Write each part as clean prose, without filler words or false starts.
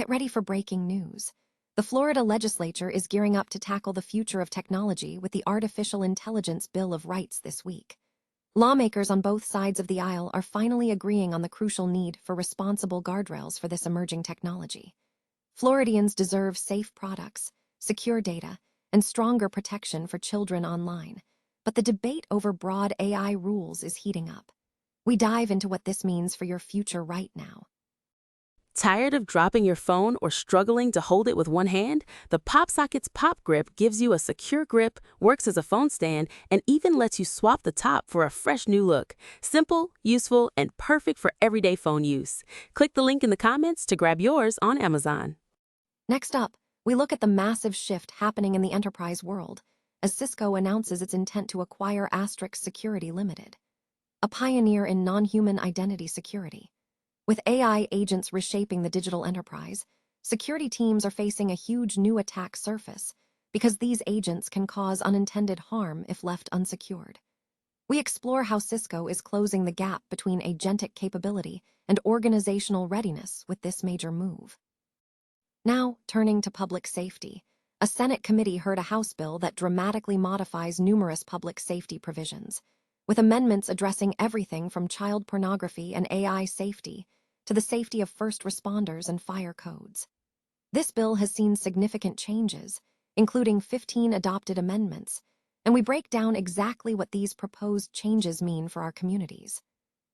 Get ready for breaking news. The Florida legislature is gearing up to tackle the future of technology with the Artificial Intelligence Bill of Rights this week. Lawmakers on both sides of the aisle are finally agreeing on the crucial need for responsible guardrails for this emerging technology. Floridians deserve safe products, secure data, and stronger protection for children online. But the debate over broad AI rules is heating up. We dive into what this means for your future right now. Tired of dropping your phone or struggling to hold it with one hand? The PopSocket's Pop Grip gives you a secure grip, works as a phone stand, and even lets you swap the top for a fresh new look. Simple, useful, and perfect for everyday phone use. Click the link in the comments to grab yours on Amazon. Next up, we look at the massive shift happening in the enterprise world as Cisco announces its intent to acquire Astrix Security Limited, a pioneer in non-human identity security. With AI agents reshaping the digital enterprise, security teams are facing a huge new attack surface because these agents can cause unintended harm if left unsecured. We explore how Cisco is closing the gap between agentic capability and organizational readiness with this major move. Now, turning to public safety, a Senate committee heard a House bill that dramatically modifies numerous public safety provisions, with amendments addressing everything from child pornography and AI safety to the safety of first responders and fire codes. This bill has seen significant changes, including 15 adopted amendments, and we break down exactly what these proposed changes mean for our communities.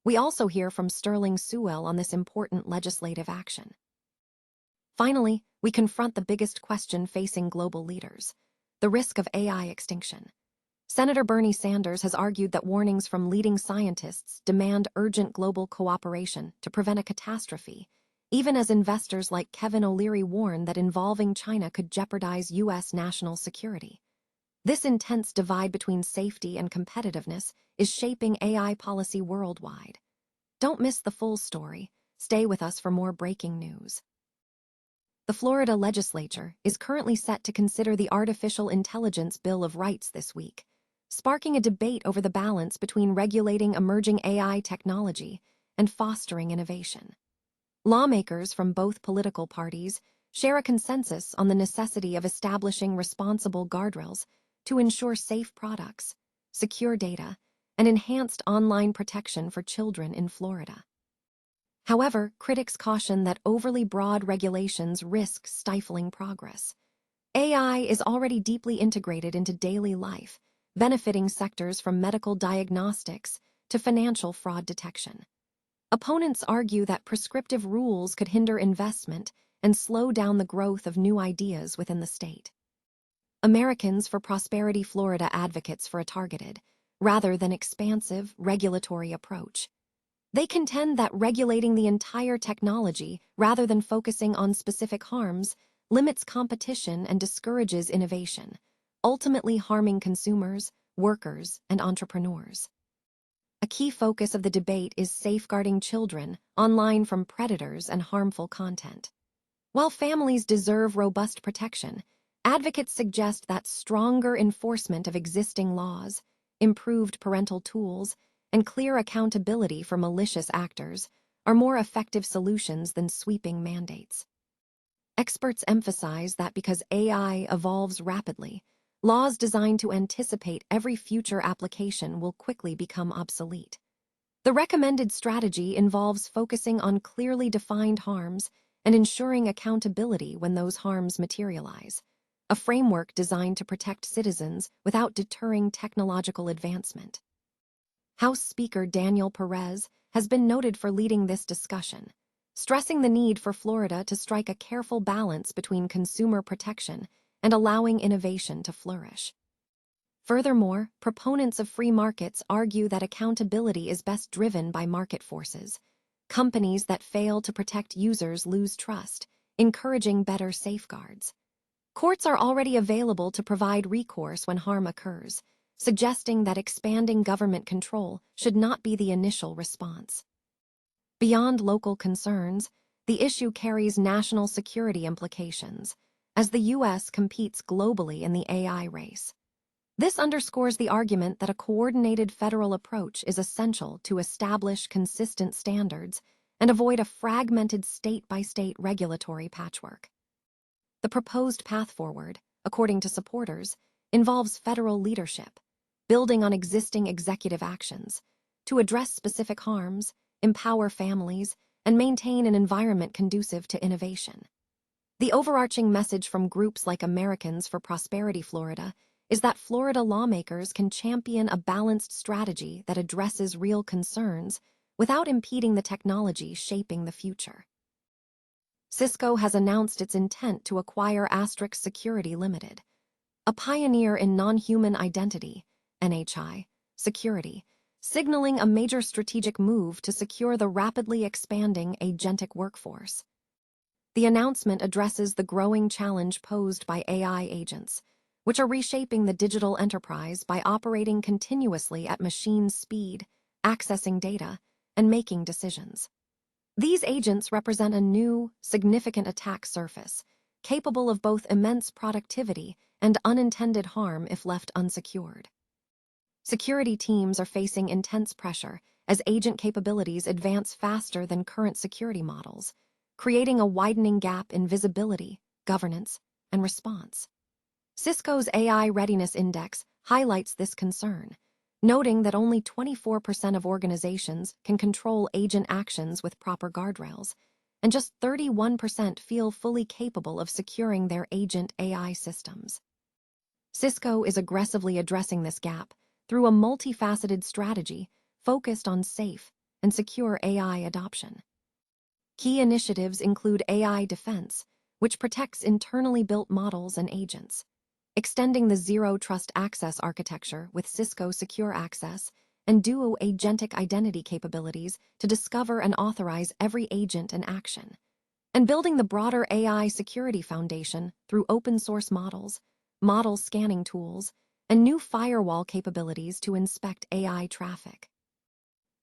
We also hear from Sterling Sewell on this important legislative action. Finally, we confront the biggest question facing global leaders: the risk of AI extinction. Senator Bernie Sanders has argued that warnings from leading scientists demand urgent global cooperation to prevent a catastrophe, even as investors like Kevin O'Leary warn that involving China could jeopardize U.S. national security. This intense divide between safety and competitiveness is shaping AI policy worldwide. Don't miss the full story. Stay with us for more breaking news. The Florida legislature is currently set to consider the Artificial Intelligence Bill of Rights this week, sparking a debate over the balance between regulating emerging AI technology and fostering innovation. Lawmakers from both political parties share a consensus on the necessity of establishing responsible guardrails to ensure safe products, secure data, and enhanced online protection for children in Florida. However, critics caution that overly broad regulations risk stifling progress. AI is already deeply integrated into daily life, benefiting sectors from medical diagnostics to financial fraud detection. Opponents argue that prescriptive rules could hinder investment and slow down the growth of new ideas within the state. Americans for Prosperity Florida advocates for a targeted, rather than expansive, regulatory approach. They contend that regulating the entire technology rather than focusing on specific harms limits competition and discourages innovation, ultimately harming consumers, workers, and entrepreneurs. A key focus of the debate is safeguarding children online from predators and harmful content. While families deserve robust protection, advocates suggest that stronger enforcement of existing laws, improved parental tools, and clear accountability for malicious actors are more effective solutions than sweeping mandates. Experts emphasize that because AI evolves rapidly, laws designed to anticipate every future application will quickly become obsolete. The recommended strategy involves focusing on clearly defined harms and ensuring accountability when those harms materialize, a framework designed to protect citizens without deterring technological advancement. House Speaker Daniel Perez has been noted for leading this discussion, stressing the need for Florida to strike a careful balance between consumer protection and allowing innovation to flourish. Furthermore, proponents of free markets argue that accountability is best driven by market forces. Companies that fail to protect users lose trust, encouraging better safeguards. Courts are already available to provide recourse when harm occurs, suggesting that expanding government control should not be the initial response. Beyond local concerns, the issue carries national security implications, as the U.S. competes globally in the AI race. This underscores the argument that a coordinated federal approach is essential to establish consistent standards and avoid a fragmented state-by-state regulatory patchwork. The proposed path forward, according to supporters, involves federal leadership, building on existing executive actions, to address specific harms, empower families, and maintain an environment conducive to innovation. The overarching message from groups like Americans for Prosperity Florida is that Florida lawmakers can champion a balanced strategy that addresses real concerns without impeding the technology shaping the future. Cisco has announced its intent to acquire Astrix Security Limited, a pioneer in non-human identity, NHI, security, signaling a major strategic move to secure the rapidly expanding agentic workforce. The announcement addresses the growing challenge posed by AI agents, which are reshaping the digital enterprise by operating continuously at machine speed, accessing data, and making decisions. These agents represent a new, significant attack surface, capable of both immense productivity and unintended harm if left unsecured. Security teams are facing intense pressure as agent capabilities advance faster than current security models, creating a widening gap in visibility, governance, and response. Cisco's AI Readiness Index highlights this concern, noting that only 24% of organizations can control agent actions with proper guardrails, and just 31% feel fully capable of securing their agent AI systems. Cisco is aggressively addressing this gap through a multifaceted strategy focused on safe and secure AI adoption. Key initiatives include AI Defense, which protects internally built models and agents, extending the Zero Trust Access architecture with Cisco Secure Access and Duo Agentic identity capabilities to discover and authorize every agent and action, and building the broader AI security foundation through open-source models, model scanning tools, and new firewall capabilities to inspect AI traffic.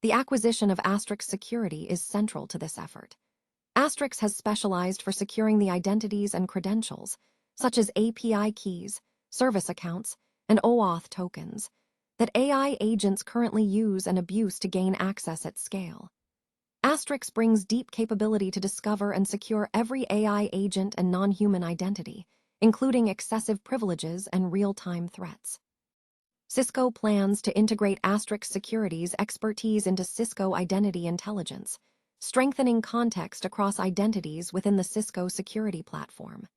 The acquisition of Astrix Security is central to this effort. Astrix has specialized for securing the identities and credentials, such as API keys, service accounts, and OAuth tokens, that AI agents currently use and abuse to gain access at scale. Astrix brings deep capability to discover and secure every AI agent and non-human identity, including excessive privileges and real-time threats. Cisco plans to integrate Astrix Security's expertise into Cisco Identity Intelligence, strengthening context across identities within the Cisco security platform.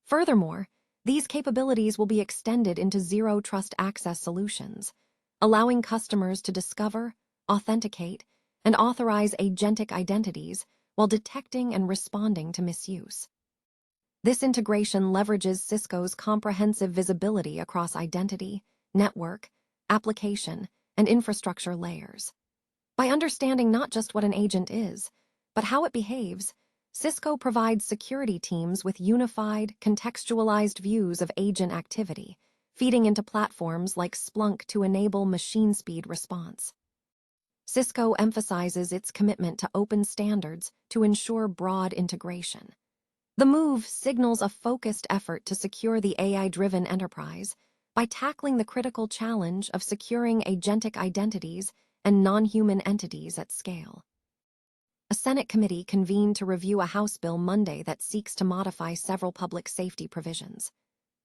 Furthermore, these capabilities will be extended into Zero Trust Access solutions, allowing customers to discover, authenticate, and authorize agentic identities while detecting and responding to misuse. This integration leverages Cisco's comprehensive visibility across identity, network, application, and infrastructure layers. By understanding not just what an agent is, but how it behaves, Cisco provides security teams with unified, contextualized views of agent activity, feeding into platforms like Splunk to enable machine-speed response. Cisco emphasizes its commitment to open standards to ensure broad integration. The move signals a focused effort to secure the AI-driven enterprise by tackling the critical challenge of securing agentic identities and non-human entities at scale. A Senate committee convened to review a House bill Monday that seeks to modify several public safety provisions.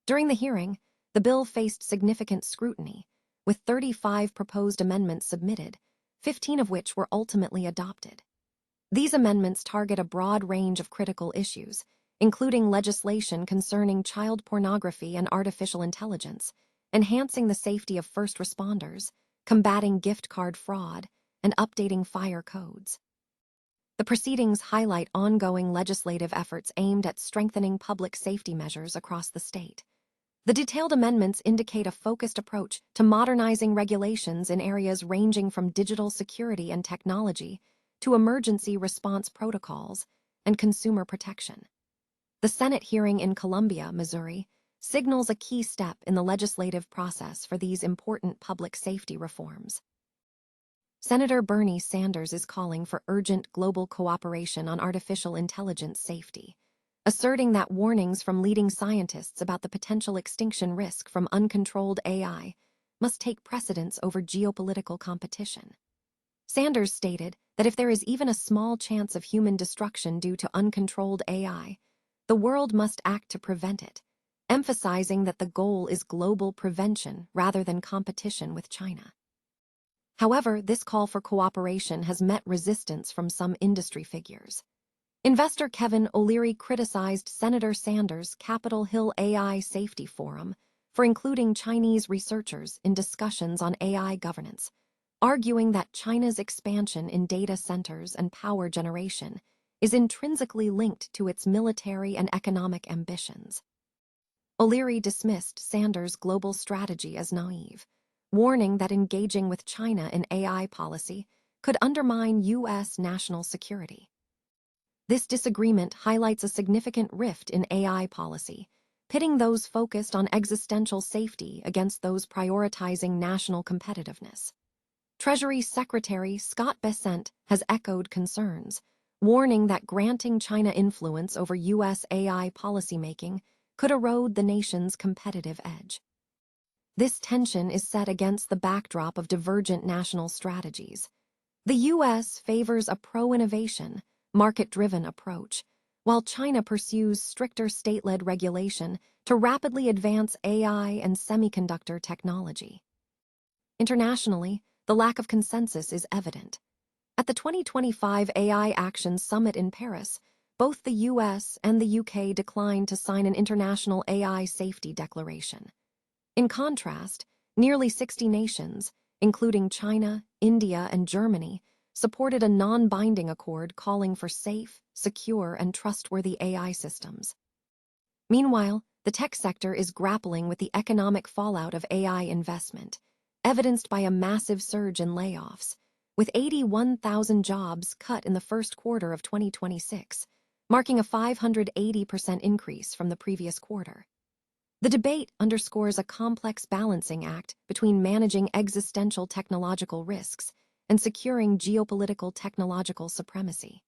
During the hearing, the bill faced significant scrutiny, with 35 proposed amendments submitted, 15 of which were ultimately adopted. These amendments target a broad range of critical issues, including legislation concerning child pornography and artificial intelligence, enhancing the safety of first responders, combating gift card fraud, and updating fire codes. The proceedings highlight ongoing legislative efforts aimed at strengthening public safety measures across the state. The detailed amendments indicate a focused approach to modernizing regulations in areas ranging from digital security and technology to emergency response protocols and consumer protection. The Senate hearing in Columbia, Missouri, signals a key step in the legislative process for these important public safety reforms. Senator Bernie Sanders is calling for urgent global cooperation on artificial intelligence safety, asserting that warnings from leading scientists about the potential extinction risk from uncontrolled AI must take precedence over geopolitical competition. Sanders stated that if there is even a small chance of human destruction due to uncontrolled AI, the world must act to prevent it, emphasizing that the goal is global prevention rather than competition with China. However, this call for cooperation has met resistance from some industry figures. Investor Kevin O'Leary criticized Senator Sanders' Capitol Hill AI Safety Forum for including Chinese researchers in discussions on AI governance, arguing that China's expansion in data centers and power generation is intrinsically linked to its military and economic ambitions. O'Leary dismissed Sanders' global strategy as naive, warning that engaging with China in AI policy could undermine U.S. national security. This disagreement highlights a significant rift in AI policy, pitting those focused on existential safety against those prioritizing national competitiveness. Treasury Secretary Scott Bessent has echoed concerns, warning that granting China influence over U.S. AI policymaking could erode the nation's competitive edge. This tension is set against the backdrop of divergent national strategies. The U.S. favors a pro-innovation, market-driven approach, while China pursues stricter state-led regulation to rapidly advance AI and semiconductor technology. Internationally, the lack of consensus is evident. At the 2025 AI Action Summit in Paris, both the US and the UK declined to sign an international AI safety declaration. In contrast, nearly 60 nations, including China, India, and Germany, supported a non-binding accord calling for safe, secure, and trustworthy AI systems. Meanwhile, the tech sector is grappling with the economic fallout of AI investment, evidenced by a massive surge in layoffs, with 81,000 jobs cut in the first quarter of 2026, marking a 580% increase from the previous quarter. The debate underscores a complex balancing act between managing existential technological risks and securing geopolitical technological supremacy.